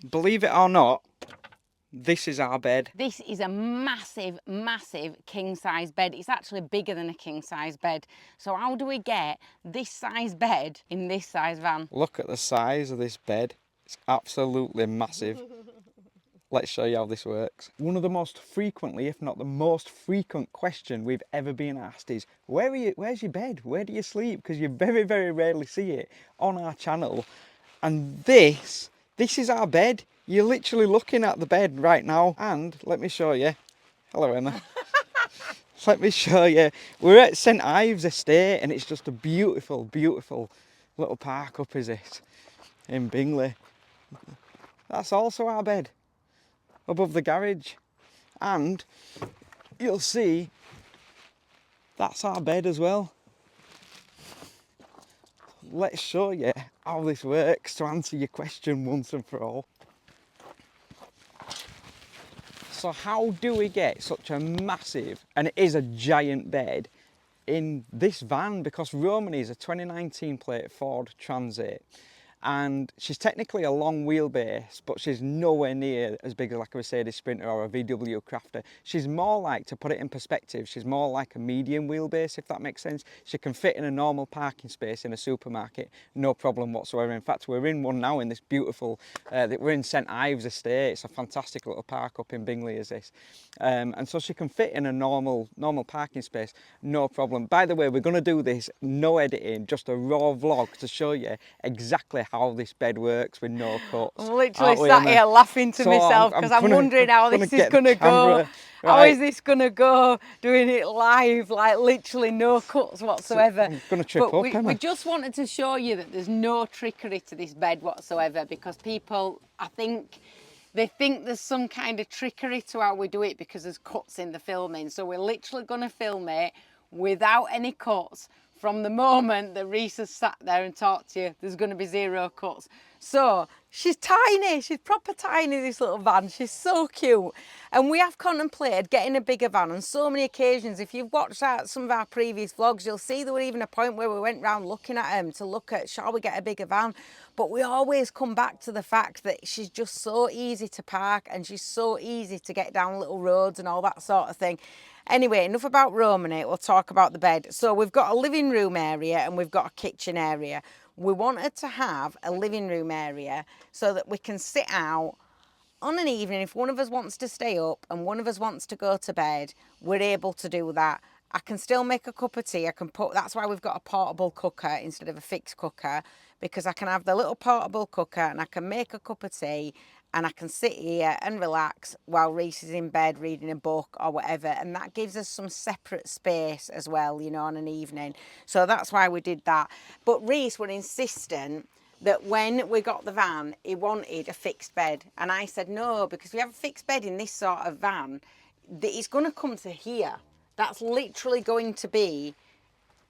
believe it or not, this is our bed. This is a massive, massive king-size bed. It's actually bigger than a king-size bed. So how do we get this size bed in this size van? Look at the size of this bed. It's absolutely massive. Let's show you how this works. One of the most frequently, if not the most frequent question we've ever been asked is, where's your bed? Where do you sleep? Because you very, very rarely see it on our channel. And this is our bed. You're literally looking at the bed right now. And let me show you. Hello, Emma. Let me show you. We're at St Ives Estate, and it's just a beautiful, beautiful little park up is this in Bingley. That's also our bed above the garage. And you'll see that's our bed as well. Let's show you how this works to answer your question once and for all. So how do we get such a massive, and it is a giant bed, in this van? Because Romany is a 2019 plate Ford Transit, and she's technically a long wheelbase, but she's nowhere near as big as like a Mercedes Sprinter or a VW Crafter. She's more like, to put it in perspective, she's more like a medium wheelbase, if that makes sense. She can fit in a normal parking space in a supermarket, no problem whatsoever. In fact, we're in one now in this beautiful, we're in St Ives Estate. It's a fantastic little park up in Bingley is this. And so she can fit in a normal parking space, no problem. By the way, we're going to do this, no editing, just a raw vlog to show you exactly how this bed works with no cuts. I'm literally sat here laughing to myself because I'm wondering how this is going to go. Right. How is this going to go, doing it live, like literally no cuts whatsoever. I'm going to trip up, Emma. We just wanted to show you that there's no trickery to this bed whatsoever, because people, I think, they think there's some kind of trickery to how we do it because there's cuts in the filming. So we're literally going to film it without any cuts. From the moment that Reese has sat there and talked to you, there's going to be zero cuts. So she's tiny, she's proper tiny, this little van. She's so cute. And we have contemplated getting a bigger van on so many occasions. If you've watched some of our previous vlogs, you'll see there was even a point where we went round looking at them to look at, shall we get a bigger van? But we always come back to the fact that she's just so easy to park and she's so easy to get down little roads and all that sort of thing. Anyway, enough about Romany, we'll talk about the bed. So we've got a living room area and we've got a kitchen area. We wanted to have a living room area so that we can sit out on an evening. If one of us wants to stay up and one of us wants to go to bed, we're able to do that. I can still make a cup of tea. That's why we've got a portable cooker instead of a fixed cooker, because I can have the little portable cooker and I can make a cup of tea and I can sit here and relax while Reese is in bed reading a book or whatever. And that gives us some separate space as well, you know, on an evening. So that's why we did that. But Reese was insistent that when we got the van, he wanted a fixed bed. And I said, no, because we have a fixed bed in this sort of van, it's going to come to here. That's literally going to be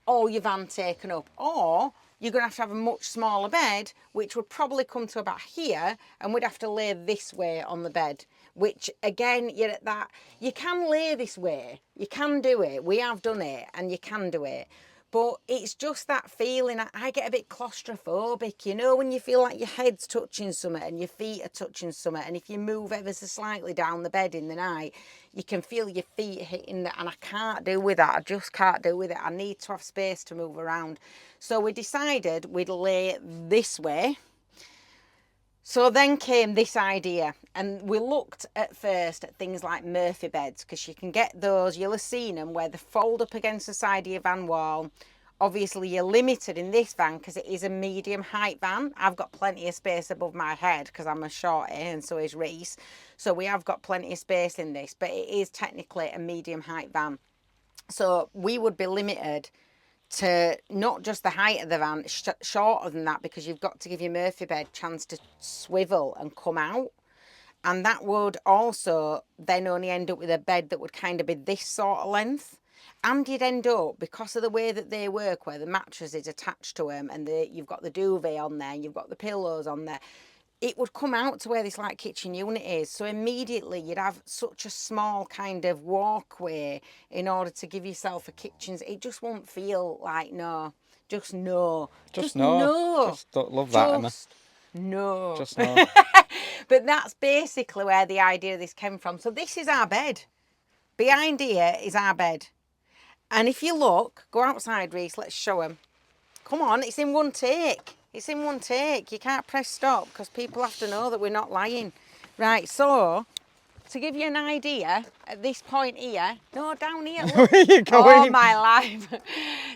all your van taken up. Or you're going to have a much smaller bed, which would probably come to about here, and we'd have to lay this way on the bed, which again, you're at that, you can lay this way, you can do it, we have done it, and you can do it. But it's just that feeling, I get a bit claustrophobic, you know, when you feel like your head's touching something and your feet are touching something, and if you move ever so slightly down the bed in the night, you can feel your feet hitting that, and I can't do with that. I just can't do with it. I need to have space to move around. So we decided we'd lay this way. So then came this idea, and we looked at first at things like Murphy beds, because you can get those, you'll have seen them, where they fold up against the side of your van wall. Obviously you're limited in this van because it is a medium height van. I've got plenty of space above my head because I'm a shorty and so is Reese. So we have got plenty of space in this, but it is technically a medium height van. So we would be limited to not just the height of the van, shorter than that, because you've got to give your Murphy bed a chance to swivel and come out. And that would also then only end up with a bed that would kind of be this sort of length. And you'd end up, because of the way that they work, where the mattress is attached to them and you've got the duvet on there and you've got the pillows on there, it would come out to where this like kitchen unit is. So immediately you'd have such a small kind of walkway in order to give yourself a kitchen. It just won't feel like Just no. Just don't love that, Emma. No. Just no. But that's basically where the idea of this came from. So this is our bed. Behind here is our bed. And if you look, go outside, Reese, let's show them. Come on, it's in one take. It's in one take. You can't press stop because people have to know that we're not lying. Right, so to give you an idea, at this point here, no, down here, look. Where are you Oh going? my life.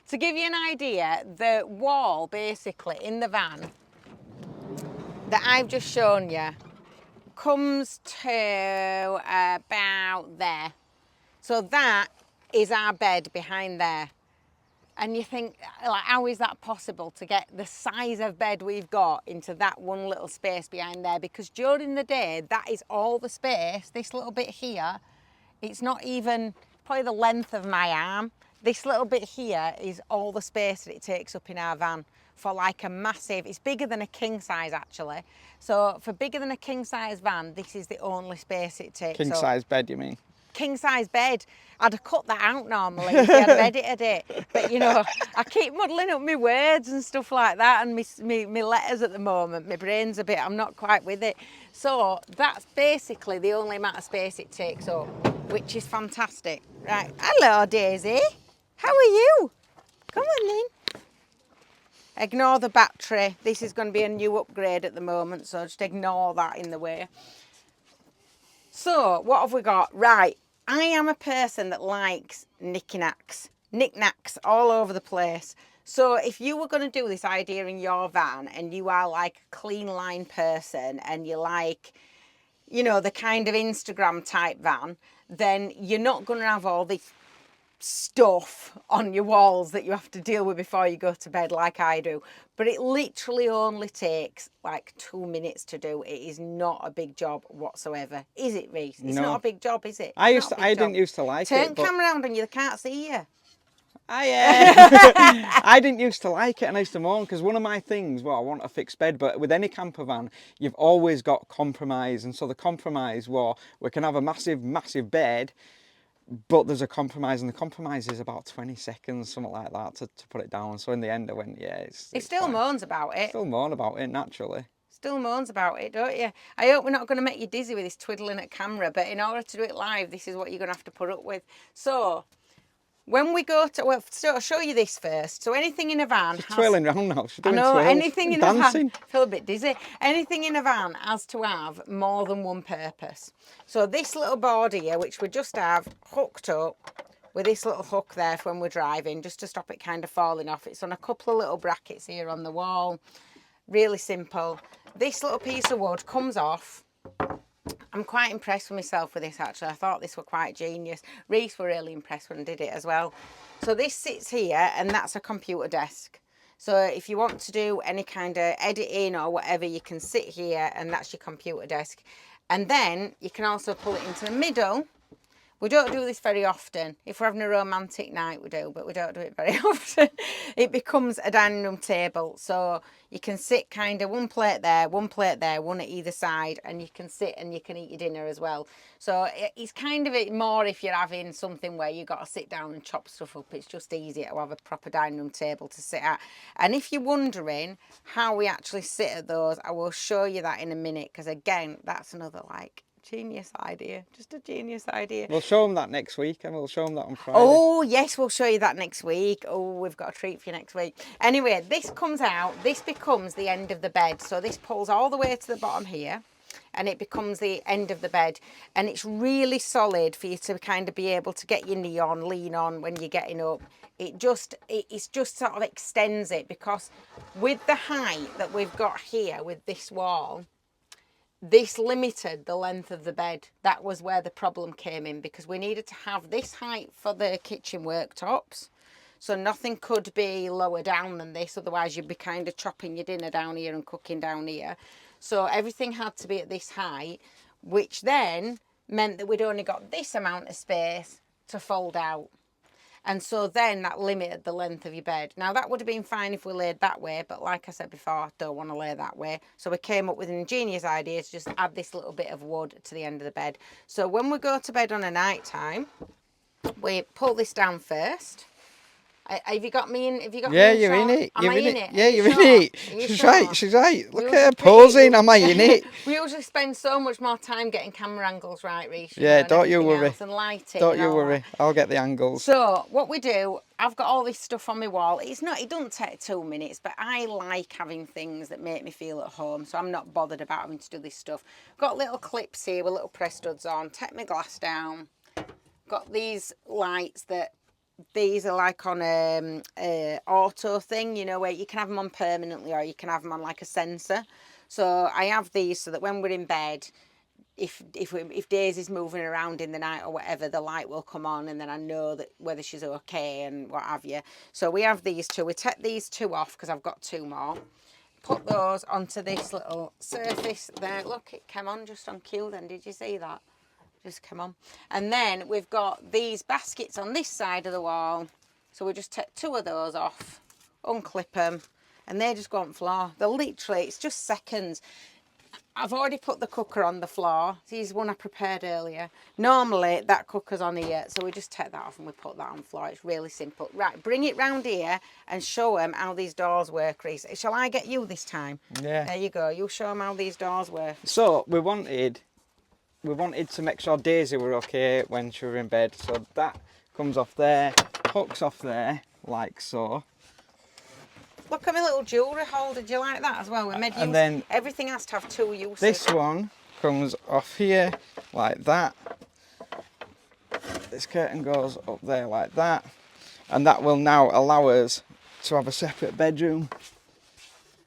To give you an idea, the wall basically in the van that I've just shown you comes to about there. So that is our bed behind there. And you think, like, how is that possible to get the size of bed we've got into that one little space behind there? Because during the day, that is all the space. This little bit here, it's not even probably the length of my arm. This little bit here is all the space that it takes up in our van for like a massive, it's bigger than a king size actually. So for bigger than a king size van, this is the only space it takes King up. size bed, you mean? King size bed. I'd have cut that out normally if I had edited it. But you know, I keep muddling up my words and stuff like that, and me letters at the moment. My brain's a bit, I'm not quite with it. So that's basically the only amount of space it takes up, which is fantastic. Right, hello Daisy. How are you? Come on then. Ignore the battery. This is going to be a new upgrade at the moment, so just ignore that in the way. So, what have we got? Right, I am a person that likes knickknacks all over the place. So if you were going to do this idea in your van and you are like a clean line person and you like, you know, the kind of Instagram type van, then you're not going to have all this stuff on your walls that you have to deal with before you go to bed like I do. But it literally only takes like 2 minutes to do. It is not a big job whatsoever. Is it, Reese? It's No. not a big job, is it? I I didn't used to like Turn it. But camera around and you can't see you. I didn't used to like it, and I used to moan because one of my things, well, I want a fixed bed, but with any camper van, you've always got compromise. And so the compromise, well, we can have a massive bed, but there's a compromise, and the compromise is about 20 seconds, something like that, to put it down. So in the end, I went, yeah, it's Still fine. moans about it. Still moan about it, naturally. Still moans about it, don't you? I hope we're not going to make you dizzy with this twiddling at camera, but in order to do it live, this is what you're going to have to put up with. So, when we go to, well, so I'll show you this first. So anything in a van She's has... twirling round now. She's I doing know, twirls. anything in Dancing. a van... I feel a bit dizzy. Anything in a van has to have more than one purpose. So this little board here, which we just have hooked up with this little hook there for when we're driving, just to stop it kind of falling off. It's on a couple of little brackets here on the wall. Really simple. This little piece of wood comes off. I'm quite impressed with myself with this actually. I thought this were quite genius. Reese were really impressed when I did it as well. So this sits here and that's a computer desk. So if you want to do any kind of editing or whatever, you can sit here and that's your computer desk. And then you can also pull it into the middle. We don't do this very often. If we're having a romantic night, we do, but we don't do it very often. It becomes a dining room table. So you can sit kind of one plate there, one at either side, and you can sit and you can eat your dinner as well. So it's kind of it more if you're having something where you've got to sit down and chop stuff up. It's just easier to have a proper dining room table to sit at. And if you're wondering how we actually sit at those, I will show you that in a minute, because again, that's another like genius idea, just a genius idea. We'll show them that next week, and we'll show them that on Friday. Oh yes, we'll show you that next week. Oh, we've got a treat for you next week. Anyway, this comes out, this becomes the end of the bed. So this pulls all the way to the bottom here and it becomes the end of the bed, and it's really solid for you to kind of be able to get your knee on, lean on when you're getting up. It's just sort of extends it, because with the height that we've got here with this wall, this limited the length of the bed. That was where the problem came in, because we needed to have this height for the kitchen worktops. So nothing could be lower down than this, otherwise you'd be kind of chopping your dinner down here and cooking down here. So everything had to be at this height, which then meant that we'd only got this amount of space to fold out. And so then that limited the length of your bed. Now that would have been fine if we laid that way, but like I said before, I don't want to lay that way. So we came up with an ingenious idea to just add this little bit of wood to the end of the bed. So when we go to bed on a night time, we pull this down first, Have you got me in? Have you got Yeah, me in you're in shot? it. Am You're I in in it. it? Yeah, Are you you're in sure? it. Are you She's sure? right. She's right. Look We at her pretty- posing. Am I in it? We usually spend so much more time getting camera angles right, Reece. You Yeah, know, and don't you everything worry. else, and lighting Don't and you all worry. that. I'll get the angles. So what we do, I've got all this stuff on my wall. It doesn't take 2 minutes, but I like having things that make me feel at home, so I'm not bothered about having to do this stuff. Got little clips here with little press studs on. Take my glass down. Got these lights that these are like on a auto thing, you know, where you can have them on permanently or you can have them on like a sensor. So I have these so that when we're in bed, if Daisy's moving around in the night or whatever, the light will come on and then I know that whether she's okay and what have you. So we have these two. We take these two off because I've got 2 more. Put those onto this little surface there. Look, it came on just on cue then. Did you see that? Just come on. And then we've got these baskets on this side of the wall. So we just take 2 of those off, unclip them, and they just go on the floor. They're literally, it's just seconds. I've already put the cooker on the floor. This is one I prepared earlier. Normally that cooker's on here, so we just take that off and we put that on the floor. It's really simple. Right, bring it round here and show them how these doors work, Reece. Shall I get you this time? Yeah. There you go. You show them how these doors work. So we wanted to make sure Daisy were okay when she were in bed. So that comes off there, hooks off there, like so. Look at my little jewellery holder. Do you like that as well? We made And then everything has to have 2 uses. this one comes off here like that. This curtain goes up there like that. And that will now allow us to have a separate bedroom.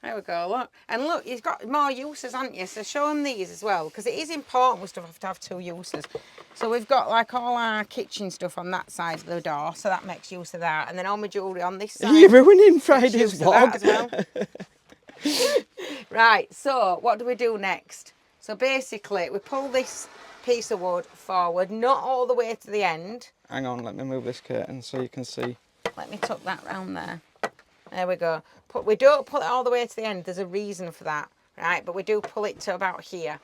There we go, look. And look, you've got more uses, haven't you? So show them these as well, because it is important we stuff have to have 2 uses. So we've got like all our kitchen stuff on that side of the door, so that makes use of that. And then all my jewellery on this side. You're ruining makes Friday's use of that vlog. as well. Right, so what do we do next? So basically, we pull this piece of wood forward, not all the way to the end. Hang on, let me move this curtain so you can see. Let me tuck that round there. There we go. We don't pull it all the way to the end. There's a reason for that, right? But we do pull it to about here.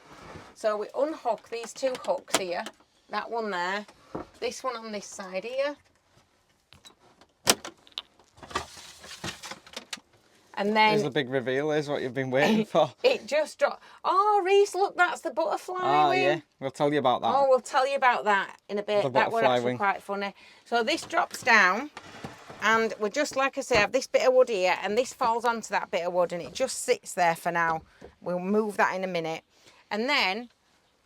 So we unhook these 2 hooks here. That one there. This one on this side here. And then... Here's the big reveal. Here's what you've been waiting for. It just dropped. Oh, Reece, look, that's the butterfly Oh, wing. yeah. We'll tell you about that. Oh, we'll tell you about that in a bit. The That was butterfly actually wing. quite funny. So this drops down. And we're just, like I say, have this bit of wood here and this falls onto that bit of wood and it just sits there for now. We'll move that in a minute. And then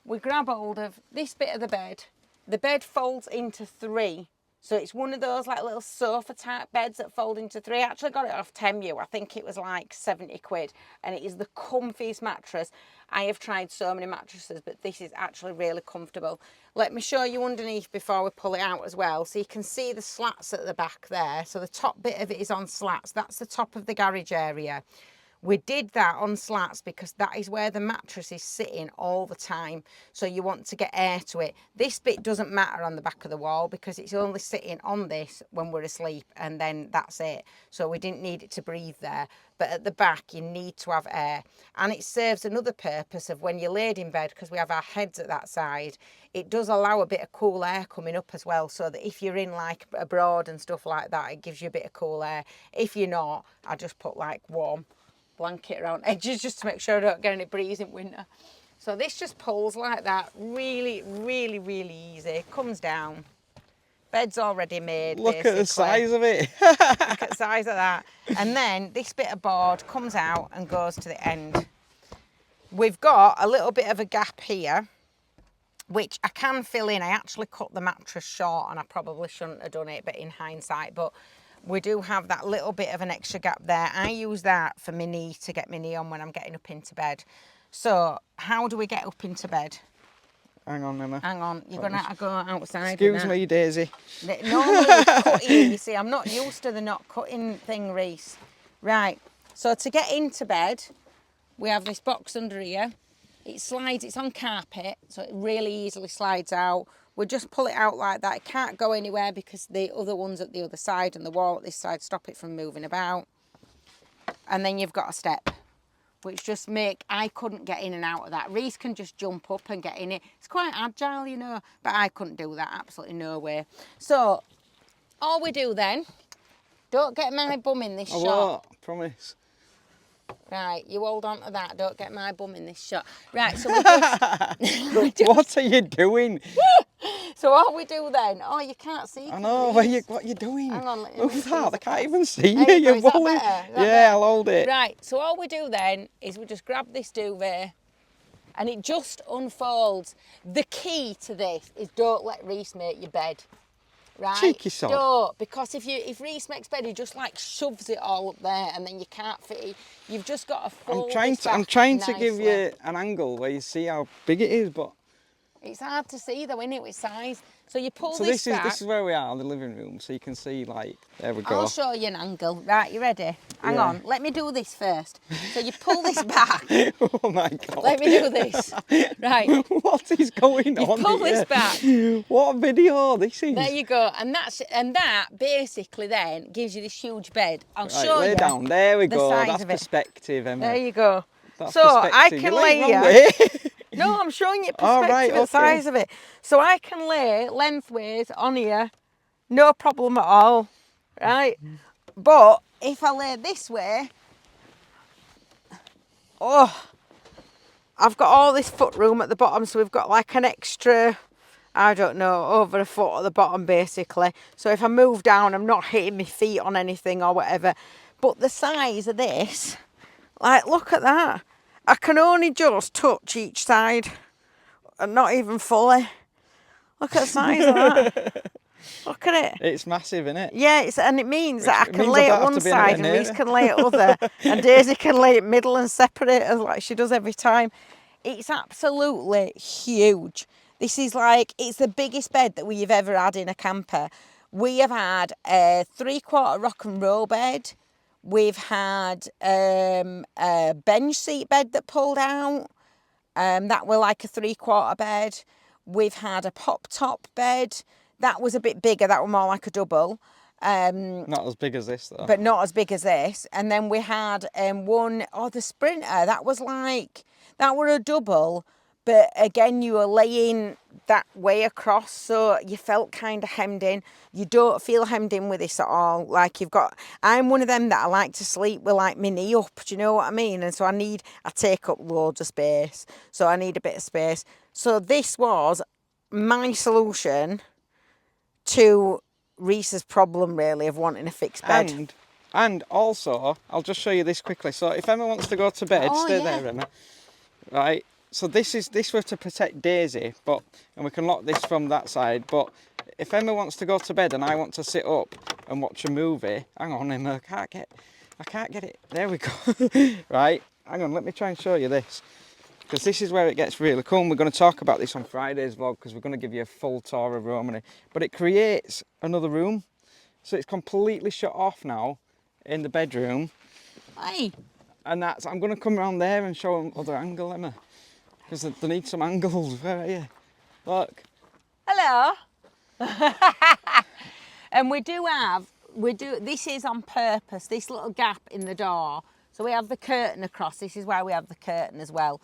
we grab hold of this bit of the bed. The bed folds into 3. So it's one of those like little sofa type beds that fold into 3. I actually got it off Temu. I think it was like 70 quid. And it is the comfiest mattress. I have tried so many mattresses, but this is actually really comfortable. Let me show you underneath before we pull it out as well. So you can see the slats at the back there. So the top bit of it is on slats. That's the top of the garage area. We did that on slats because that is where the mattress is sitting all the time. So you want to get air to it. This bit doesn't matter on the back of the wall because it's only sitting on this when we're asleep and then that's it. So we didn't need it to breathe there. But at the back, you need to have air. And it serves another purpose of when you're laid in bed, because we have our heads at that side, it does allow a bit of cool air coming up as well. So that if you're in like abroad and stuff like that, it gives you a bit of cool air. If you're not, I just put like warm blanket around edges just to make sure I don't get any breeze in winter. So this just pulls like that, really, really, really easy. Comes down. Bed's already made. Look basically. at the size of it. Look at the size of that. And then this bit of board comes out and goes to the end. We've got a little bit of a gap here, which I can fill in. I actually cut the mattress short and I probably shouldn't have done it, but in hindsight, but we do have that little bit of an extra gap there. I use that for my knee, to get my knee on when I'm getting up into bed. So how do we get up into bed? Hang on, Emma. Hang on, you're going to have to go outside. Excuse me, Daisy. Normally it's cutting, you see. I'm not used to the not cutting thing, Reece. Right, so to get into bed, we have this box under here. It slides, it's on carpet, so it really easily slides out. We just pull it out like that. It can't go anywhere because the other one's at the other side and the wall at this side stop it from moving about. And then you've got a step, which just I couldn't get in and out of that. Reece can just jump up and get in it. It's quite agile, you know, but I couldn't do that, absolutely no way. So all we do then Don't get my bum in this I shot. won't, promise. Right, you hold on to that. Don't get my bum in this shot. Right, so we just... What are you doing? So what we do then? Oh, you can't see. I know, what are you doing? Hang on, let me Move see that, if they I can't can. even see There you, go, you're is that bullying. better? Is that Yeah, better? I'll hold it. Right, so all we do then is we just grab this duvet and it just unfolds. The key to this is don't let Reese make your bed. Right? Cheeky sod. Don't, because if Reese makes bed, he just like shoves it all up there and then you can't fit it. You've just got to fold I'm trying to give you an angle where you see how big it is, but... It's hard to see though, isn't it, with size? So you pull So this back. this is where we are, the living room, so you can see, like, there we go. I'll show you an angle. Right, you ready? Hang Yeah. on, let me do this first. So you pull this back. Oh my God. Let me do this. Right. What is going You on pull here? this back. What video this is? There you go. And that basically then gives you this huge bed. I'll Right, show lay you. down. There we the go. size That's of it. perspective, Emma. There you go. That's so I perspective. can You're lay laying wrong here. way. No, I'm showing you Oh, perspective right, of the okay. size of it. So I can lay lengthways on here, no problem at all, right? But if I lay this way, oh, I've got all this foot room at the bottom, so we've got like an extra, I don't know, over a foot at the bottom basically. So if I move down, I'm not hitting my feet on anything or whatever. But the size of this, like, look at that. I can only just touch each side and not even fully. Look at the size of that. Look at it. It's massive, isn't it? Yeah, and it means that I it can means lay I at don't have one to be anywhere side and near Reese it. can lay at other, and Daisy can lay at middle and separate us like she does every time. It's absolutely huge. This is like, it's the biggest bed that we've ever had in a camper. We have had a 3/4 rock and roll bed. We've had a bench seat bed that pulled out. That were like a 3/4 bed. We've had a pop top bed. That was a bit bigger. That were more like a double. Not as big as this, though. But not as big as this. And then we had the Sprinter. That was like, that were a double. But again, you were laying that way across, so you felt kind of hemmed in. You don't feel hemmed in with this at all. Like I'm one of them that I like to sleep with like my knee up, do you know what I mean? And so I take up loads of space. So I need a bit of space. So this was my solution to Reese's problem, really, of wanting a fixed bed. And also, I'll just show you this quickly. So if Emma wants to go to bed, stay there, Emma. Right. So this were to protect Daisy, and we can lock this from that side. But if Emma wants to go to bed and I want to sit up and watch a movie, hang on, Emma, I can't get it. There we go. Right. Hang on, let me try and show you this. Because this is where it gets really cool. And we're going to talk about this on Friday's vlog because we're going to give you a full tour of Romany. But it creates another room. So it's completely shut off now in the bedroom. Hey. And I'm going to come around there and show them other angle, Emma. Because they need some angles. Where are you? Look. Hello. And this is on purpose, this little gap in the door. So we have the curtain across. This is why we have the curtain as well.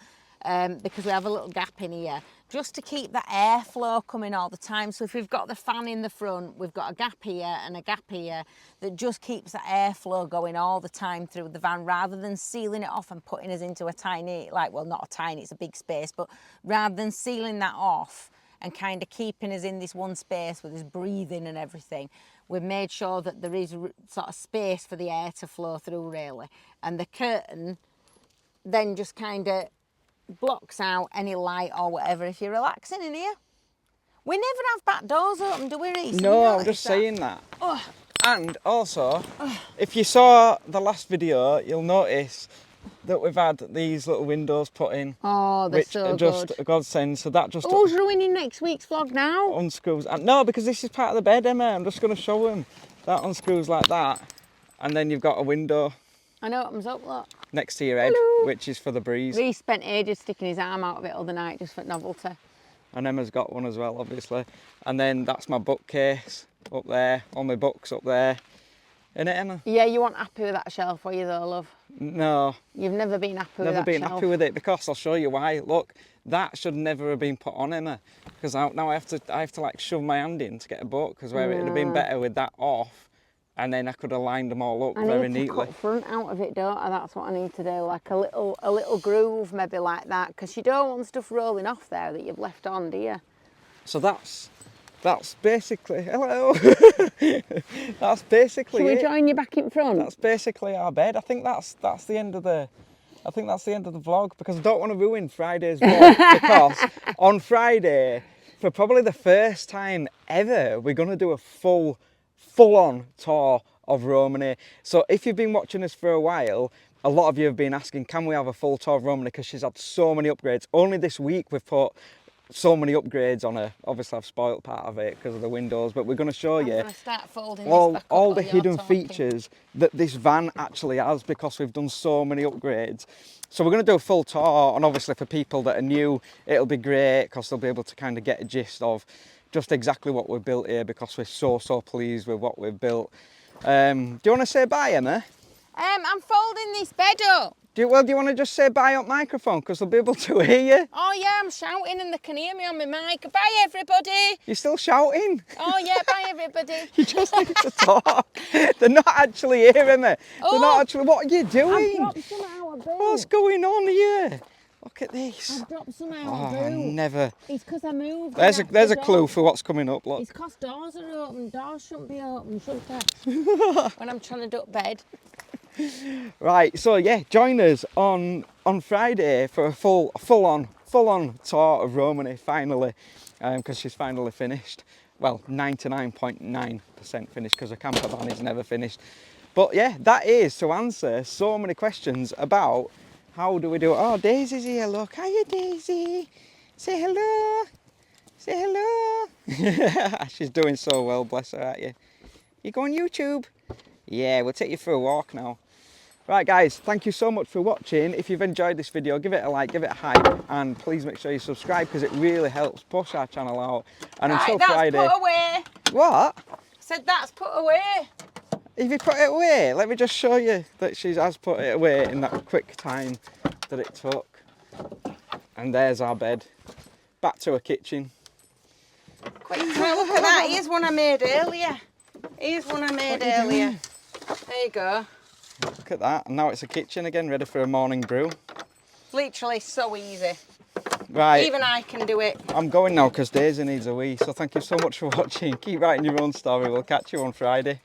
Because we have a little gap in here. Just to keep that airflow coming all the time. So if we've got the fan in the front, we've got a gap here and a gap here that just keeps that airflow going all the time through the van, rather than sealing it off and putting us into a tiny, not a tiny, it's a big space, but rather than sealing that off and kind of keeping us in this one space with us breathing and everything, we've made sure that there is sort of space for the air to flow through, really. And the curtain then just kind of blocks out any light or whatever if you're relaxing in here. We never have back doors open, do we, Reece? No, I'm just saying that. Oh. And also, if you saw the last video, you'll notice that we've had these little windows put in. Oh, they're so just good. a godsend. So that just Who's ruining next week's vlog now? unscrews. And no, because this is part of the bed, Emma. I'm just going to show them. That unscrews like that. And then you've got a window. I know it comes up, look. Next to your head, Hello. which is for the breeze. Reece spent ages sticking his arm out of it other night just for novelty. And Emma's got one as well, obviously. And then that's my bookcase up there, all my books up there. Innit, Emma? Yeah, you weren't happy with that shelf, were you though, love? No. You've never been happy with that shelf? Never been happy with it, because I'll show you why. Look, that should never have been put on, Emma. Because now I have to like shove my hand in to get a book, because where it'd have been better with that off and then I could have lined them all up I very need to neatly. cut front out of it, don't I? That's what I need to do, like a little groove maybe like that, because you don't want stuff rolling off there that you've left on, do you? So that's basically, hello. That's basically Shall we it. join you back in front? That's basically our bed. I think that's the end of the. I think that's the end of the vlog, because I don't want to ruin Friday's vlog, because on Friday, for probably the first time ever, we're going to do a full-on tour of Romany. So if you've been watching us for a while, a lot of you have been asking, can we have a full tour of Romany, because she's had so many upgrades. Only this week we've put so many upgrades on her. Obviously I've spoilt part of it because of the windows, but we're going to show you I'm going to start folding this all back up the while you're hidden talking. features that this van actually has, because we've done so many upgrades. So we're going to do a full tour, and obviously for people that are new, it'll be great because they'll be able to kind of get a gist of just exactly what we've built here, because we're so pleased with what we've built. Do you want to say bye, Emma? I'm folding this bed up. Do you want to just say bye on microphone, because they'll be able to hear you? Oh yeah, I'm shouting and they can hear me on my mic. Bye everybody. You're still shouting? Oh yeah, bye everybody. You just need to talk. They're not actually hearing me. They're not actually. What are you I've doing? dropped some out of boot. What's going on here? Look at this. I've dropped some out Oh, of I boot. never. It's because I moved. There's a clue for what's coming up. Look. It's because doors are open. Doors shouldn't be open, shouldn't they? When I'm trying to duck bed. Right. So yeah, join us on Friday for a full-on tour of Romany finally, because she's finally finished. Well, 99.9% finished, because a camper van is never finished. But yeah, that is to answer so many questions about how do we do it. Oh, Daisy's here, look. Hiya, Daisy. Say hello. Say hello. She's doing so well, bless her, aren't you? You go on YouTube? Yeah, we'll take you for a walk now. Right guys, thank you so much for watching. If you've enjoyed this video, give it a like, give it a hype, and please make sure you subscribe, because it really helps push our channel out. And until Friday... That's put away. What? I said that's put away. Have you put it away? Let me just show you that she has put it away in that quick time that it took. And there's our bed. Back to her kitchen. Quick, well, look at that. Here's one I made earlier. Here's one I made earlier. There you go. Look at that. And now it's a kitchen again, ready for a morning brew. Literally so easy. Right. Even I can do it. I'm going now because Daisy needs a wee. So thank you so much for watching. Keep writing your own story. We'll catch you on Friday.